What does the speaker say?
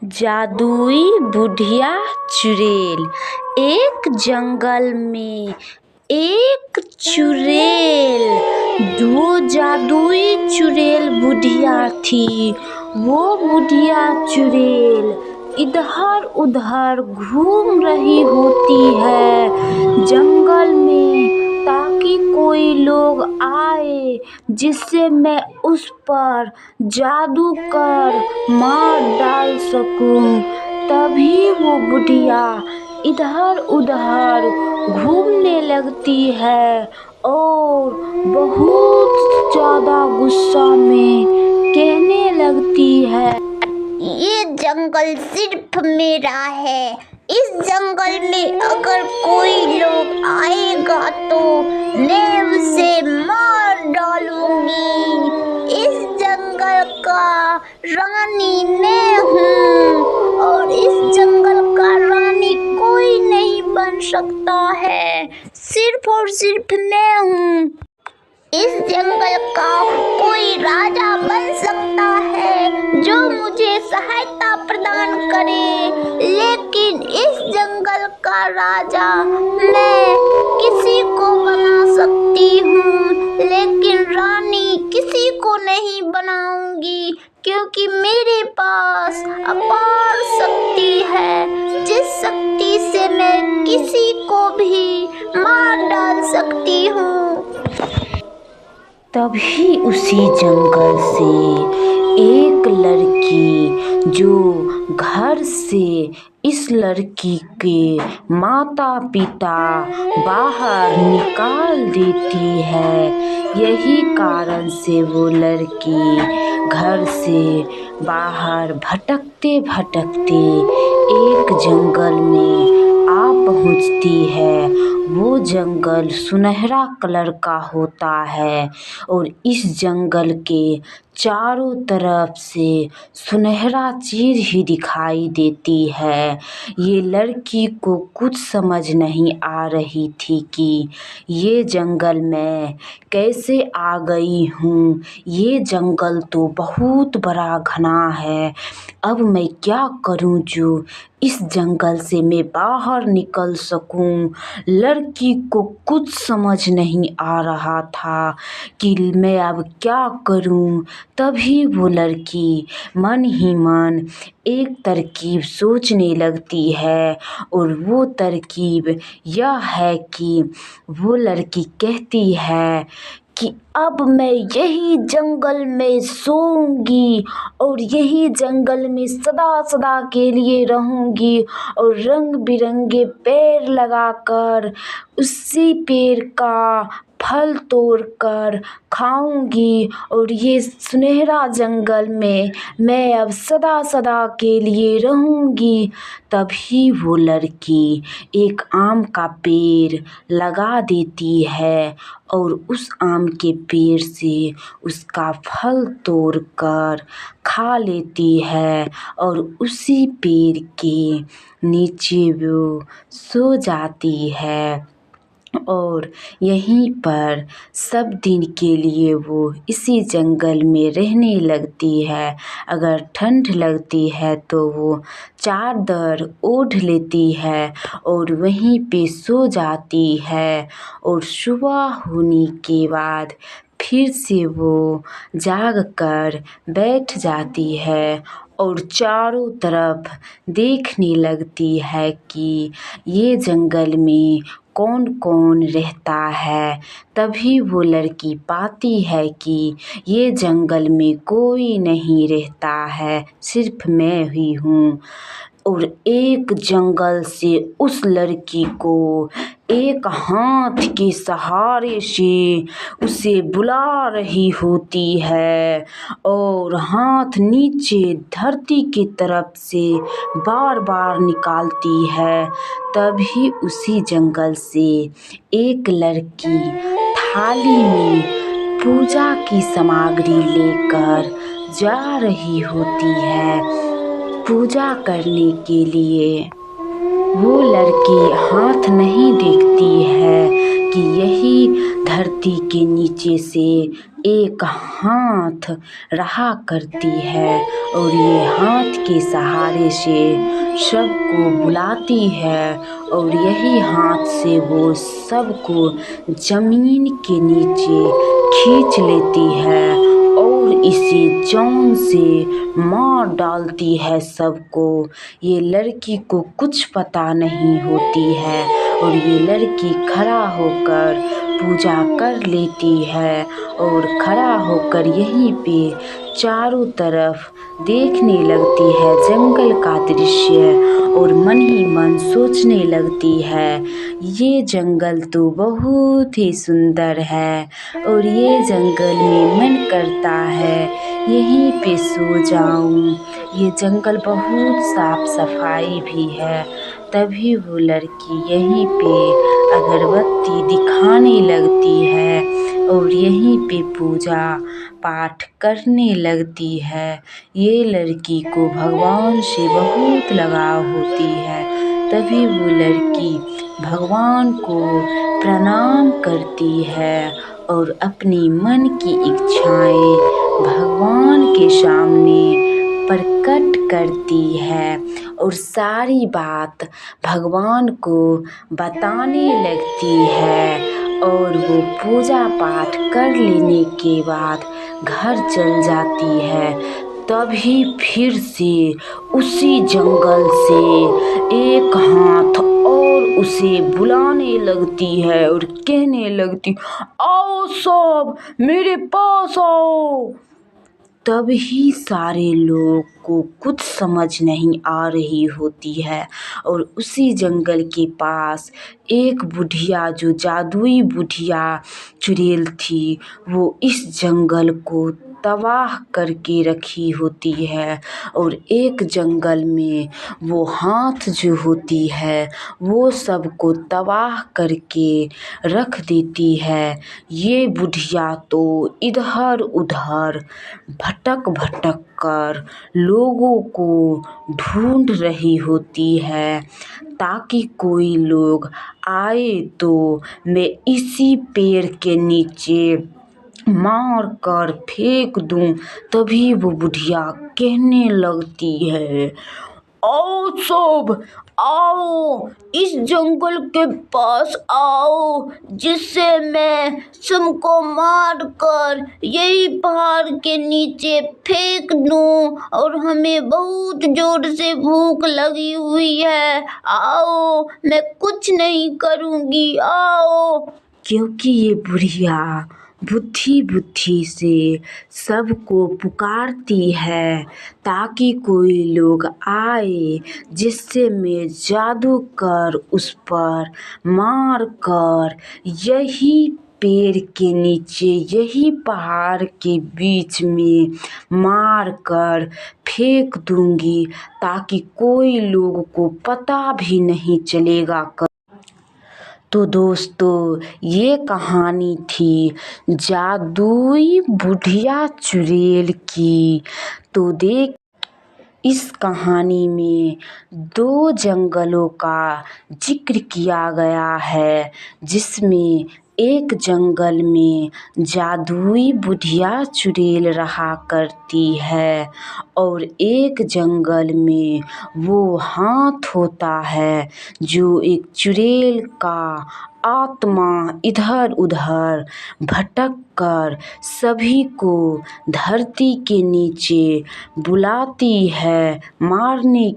जादुई बुढ़िया चुड़ैल। एक जंगल में एक चुड़ैल, दो जादुई चुड़ैल बुढ़िया थी। वो बुढ़िया चुड़ैल इधर उधर घूम रही होती है जंगल में, ताकि कोई लोग आए जिससे मैं उस पर जादू कर मार डाल सकूं। तभी वो बुढ़िया इधर उधर घूमने लगती है और बहुत ज़्यादा गुस्सा में कहने लगती है, ये जंगल सिर्फ मेरा है। इस जंगल में अगर कोई लोग आएगा तो मैं उसे मार डालूंगी। इस जंगल का रानी मैं हूँ और इस जंगल का रानी कोई नहीं बन सकता है, सिर्फ और सिर्फ मैं हूँ। इस जंगल का कोई राजा बन सकता है जो मुझे सहायता प्रदान करे, लेकिन इस जंगल का राजा मैं किसी को बना सकती हूँ, लेकिन रानी किसी को नहीं बनाऊंगी, क्योंकि मेरे पास अपार शक्ति है, जिस शक्ति से मैं किसी को भी मार डाल सकती हूँ। तभी उसी जंगल से एक लड़की, जो घर से इस लड़की के माता पिता बाहर निकाल देती है, यही कारण से वो लड़की घर से बाहर भटकते भटकते एक जंगल में आ पहुंचती है। वो जंगल सुनहरा कलर का होता है और इस जंगल के चारों तरफ से सुनहरा चीज ही दिखाई देती है। ये लड़की को कुछ समझ नहीं आ रही थी कि ये जंगल में कैसे आ गई हूँ। ये जंगल तो बहुत बड़ा घना है, अब मैं क्या करूँ जो इस जंगल से मैं बाहर निकल सकूं। लड़की को कुछ समझ नहीं आ रहा था कि मैं अब क्या करूं। तभी वो लड़की मन ही मन एक तरकीब सोचने लगती है और वो तरकीब यह है कि वो लड़की कहती है कि अब मैं यही जंगल में सोऊंगी और यही जंगल में सदा सदा के लिए रहूंगी और रंग बिरंगे पेड़ लगाकर उसी पेड़ का फल तोड़कर खाऊंगी और ये सुनहरा जंगल में मैं अब सदा सदा के लिए रहूंगी। तभी वो लड़की एक आम का पेड़ लगा देती है और उस आम के पेड़ से उसका फल तोड़कर खा लेती है और उसी पेड़ के नीचे वो सो जाती है और यहीं पर सब दिन के लिए वो इसी जंगल में रहने लगती है। अगर ठंड लगती है तो वो चादर ओढ़ लेती है और वहीं पे सो जाती है और सुबह होने के बाद फिर से वो जाग कर बैठ जाती है और चारों तरफ देखने लगती है कि ये जंगल में कौन कौन रहता है। तभी वो लड़की पाती है कि ये जंगल में कोई नहीं रहता है, सिर्फ मैं ही हूँ। और एक जंगल से उस लड़की को एक हाथ के सहारे से उसे बुला रही होती है और हाथ नीचे धरती की तरफ से बार बार निकालती है। तभी उसी जंगल से एक लड़की थाली में पूजा की सामग्री लेकर जा रही होती है पूजा करने के लिए। वो लड़की हाथ नहीं देखती है कि यही धरती के नीचे से एक हाथ रहा करती है और ये हाथ के सहारे से सबको बुलाती है और यही हाथ से वो सबको जमीन के नीचे खींच लेती है और इसे जान से मार डालती है सबको। ये लड़की को कुछ पता नहीं होती है और ये लड़की खड़ा होकर पूजा कर लेती है और खड़ा होकर यहीं पे चारों तरफ देखने लगती है जंगल का दृश्य और मन ही मन सोचने लगती है ये जंगल तो बहुत ही सुंदर है और ये जंगल में मन करता है यहीं पे सो जाऊं। ये जंगल बहुत साफ सफाई भी है। तभी वो लड़की यहीं पे अगरबत्ती दिखाने लगती है और यहीं पे पूजा पाठ करने लगती है। ये लड़की को भगवान से बहुत लगाव होती है। तभी वो लड़की भगवान को प्रणाम करती है और अपनी मन की इच्छाएं भगवान के सामने प्रकट करती है और सारी बात भगवान को बताने लगती है और वो पूजा पाठ कर लेने के बाद घर चल जाती है। तभी फिर से उसी जंगल से एक हाथ और उसे बुलाने लगती है और कहने लगती, आओ सब मेरे पास आओ। तभी सारे लोग को कुछ समझ नहीं आ रही होती है और उसी जंगल के पास एक बुढ़िया जो जादुई बुढ़िया चुड़ैल थी वो इस जंगल को तबाह करके रखी होती है और एक जंगल में वो हाथ जो होती है वो सबको तबाह करके रख देती है। ये बुढ़िया तो इधर उधर भटक भटक कर लोगों को ढूंढ रही होती है ताकि कोई लोग आए तो मैं इसी पेड़ के नीचे मार कर फेंक दूं। तभी वो बुढ़िया कहने लगती है, आओ सब आओ इस जंगल के पास आओ जिससे मैं सबको मार कर यही पहाड़ के नीचे फेंक दूं और हमें बहुत जोर से भूख लगी हुई है। आओ मैं कुछ नहीं करूँगी आओ। क्योंकि ये बुढ़िया बुद्धि बुद्धि से सबको पुकारती है ताकि कोई लोग आए जिससे मैं जादू कर उस पर मार कर यही पेड़ के नीचे यही पहाड़ के बीच में मार कर फेंक दूंगी ताकि कोई लोगों को पता भी नहीं चलेगा। तो दोस्तों ये कहानी थी जादुई बुढ़िया चुड़ैल की। तो देख इस कहानी में 2 जंगलों का जिक्र किया गया है जिसमें एक जंगल में जादुई बुढ़िया चुड़ैल रहा करती है और एक जंगल में वो हाथ होता है जो एक चुड़ैल का आत्मा इधर उधर भटक कर सभी को धरती के नीचे बुलाती है मारने